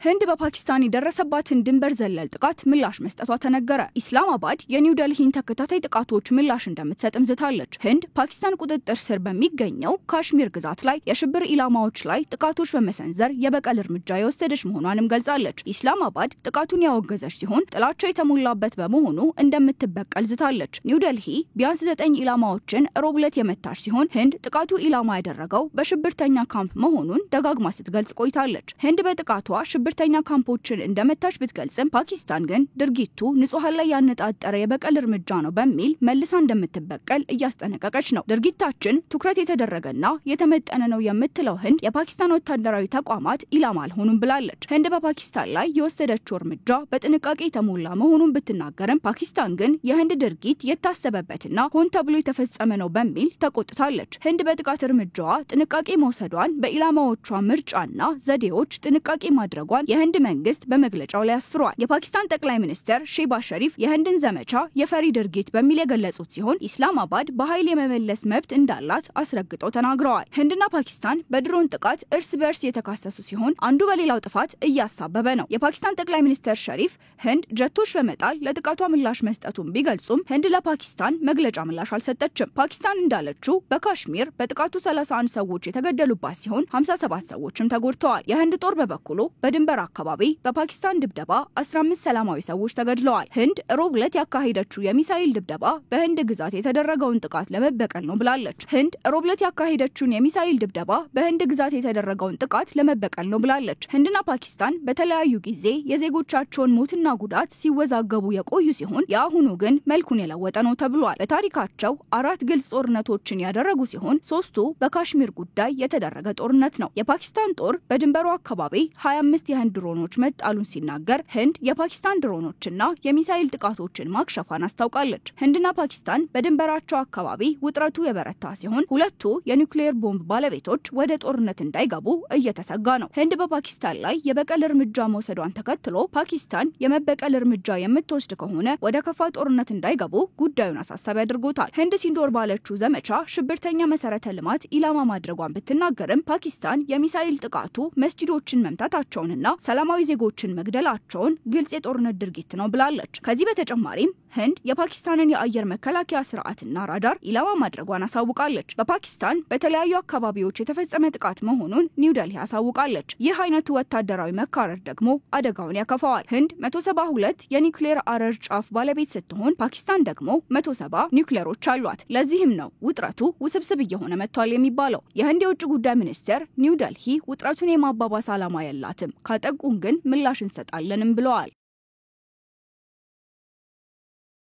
ህንድ በፓኪስታን የደረሰባትን ድንበር ዘለል ጥቃት ምላሽ መስጠቷ ተነገረ። ኢስላማባድ የኒው ዴልሂን ተከታታይ ጥቃቶች ምላሽ እንደምትሰጥም ዝታለች። ህንድ ፓኪስታን ቁጥጥር ስር በሚገኘው ካሽሚር ግዛት ላይ የሽብር ኢላማዎች ላይ ጥቃቶች በመሰንዘር የበቀል እርምጃ የወሰደች መሆኗንም ገልጻለች። ኢስላማባድ ጥቃቱን ያወገዘች ሲሆን ጥላቻ የተሞላበት በመሆኑ እንደምትበቀል ዝታለች። ኒው ዴልሂ ቢያንስ 9 ኢላማዎችን ሮብ ዕለት የመታች ሲሆን ህንድ ጥቃቱ ኢላማ ያደረገው በሽብርተኛ ካምፕ መሆኑን ደጋግማ ስትገልጽ ቆይታለች። ህንድ በጥቃቷ ሽብርተኛ ካምፖችን እንደመታች ብትገልጽም ፓኪስታን ግን ድርጊቱ ንጹሃን ላይ ያነጣጠረ የበቀል እርምጃ ነው በሚል መልሳ እንደምትበቀል እያስጠነቀቀች ነው። ድርጊታችን ትኩረት የተደረገና የተመጠነ ነው የምትለው ህንድ የፓኪስታን ወታደራዊ ተቋማት ኢላማ አልሆኑም ብላለች። ህንድ በፓኪስታን ላይ የወሰደችው እርምጃ በጥንቃቄ የተሞላ መሆኑን ብትናገርም ፓኪስታን ግን የህንድ ድርጊት የታሰበበትና ሆን ተብሎ የተፈጸመ ነው በሚል ተቆጥታለች። ህንድ በጥቃት እርምጃዋ ጥንቃቄ መውሰዷን በኢላማዎቿ ምርጫና ዘዴዎች ጥንቃቄ ማድረጓን የህንድ መንግስት በመግለጫው ላይ አስፍሯል። የፓኪስታን ጠቅላይ ሚኒስትር ሼህባዝ ሸሪፍ የህንድን ዘመቻ የፈሪ ድርጊት በሚል የገለጹት ሲሆን ኢስላማባድ በኃይል የመመለስ መብት እንዳላት አስረግጠው ተናግረዋል። ህንድና ፓኪስታን በድሮን ጥቃት እርስ በርስ የተካሰሱ ሲሆን አንዱ በሌላው ጥፋት እያሳበበ ነው። የፓኪስታን ጠቅላይ ሚኒስትር ሸሪፍ ህንድ ጀቶች በመጣል ለጥቃቷ ምላሽ መስጠቱን ቢገልጹም ህንድ ለፓኪስታን መግለጫ ምላሽ አልሰጠችም። ፓኪስታን እንዳለችው በካሽሚር በጥቃቱ 31 ሰዎች የተገደሉባት ሲሆን 57 ሰዎችም ተጎድተዋል። የህንድ ጦር በበኩሉ በድንበር አካባቢ በፓኪስታን ድብደባ 15 ሰላማዊ ሰዎች ተገድለዋል። ህንድ ሮብ ዕለት ያካሄደችው የሚሳኤል ድብደባ በህንድ ግዛት የተደረገውን ጥቃት ለመበቀል ነው ብላለች። ህንድ ሮብ ዕለት ያካሄደችውን የሚሳኤል ድብደባ በህንድ ግዛት የተደረገውን ጥቃት ለመበቀል ነው ብላለች። ህንድና ፓኪስታን በተለያዩ ጊዜ የዜጎቻቸውን ሞትና ጉዳት ሲወዛገቡ የቆዩ ሲሆን የአሁኑ ግን መልኩን የለወጠ ነው ተብሏል። በታሪካቸው 4 ግልጽ ጦርነቶችን ያደረጉ ሲሆን 3ቱ በካሽሚር ጉዳይ የተደረገ ጦርነት ነው። የፓኪስታን ጦር በድንበሩ አካባቢ 25 የህንድ ድሮኖች መጣሉን ሲናገር ህንድ የፓኪስታን ድሮኖችና የሚሳኤል ጥቃቶችን ማክሸፏን አስታውቃለች። ህንድና ፓኪስታን በድንበራቸው አካባቢ ውጥረቱ የበረታ ሲሆን ሁለቱ የኒውክሌር ቦምብ ባለቤቶች ወደ ጦርነት እንዳይገቡ እየተሰጋ ነው። ህንድ በፓኪስታን ላይ የበቀል እርምጃ መውሰዷን ተከትሎ ፓኪስታን የመበቀል እርምጃ የምትወስድ ከሆነ ወደ ከፋ ጦርነት እንዳይገቡ ጉዳዩን አሳሳቢ አድርጎታል። ህንድ ሲንዶር ባለችው ዘመቻ ሽብርተኛ መሰረተ ልማት ኢላማ ማድረጓን ብትናገርም ፓኪስታን የሚሳኤል ጥቃቱ መስጂዶችን መምታታቸውንና ሰላማዊ ዜጎችን መግደላቸውን ግልጽ የጦርነት ድርጊት ነው ብላለች። ከዚህ በተጨማሪም ህንድ የፓኪስታንን የአየር መከላከያ ስርዓትና ራዳር ኢላማ ማድረጓን አሳውቃለች። በፓኪስታን በተለያዩ አካባቢዎች የተፈጸመ ጥቃት መሆኑን ኒው ዴልሂ አሳውቃለች። ይህ አይነቱ ወታደራዊ መካረር ደግሞ አደጋውን ያከፋዋል። ህንድ 172 የኒውክሌር አረር ጫፍ ባለቤት ስትሆን ፓኪስታን ደግሞ 170 ኒውክሌሮች አሏት። ለዚህም ነው ውጥረቱ ውስብስብ እየሆነ መጥቷል የሚባለው። የህንድ የውጭ ጉዳይ ሚኒስቴር ኒው ዴልሂ ውጥረቱን የማባባስ ዓላማ የላትም፣ ካጠቁን ግን ምላሽ እንሰጣለንም ብለዋል።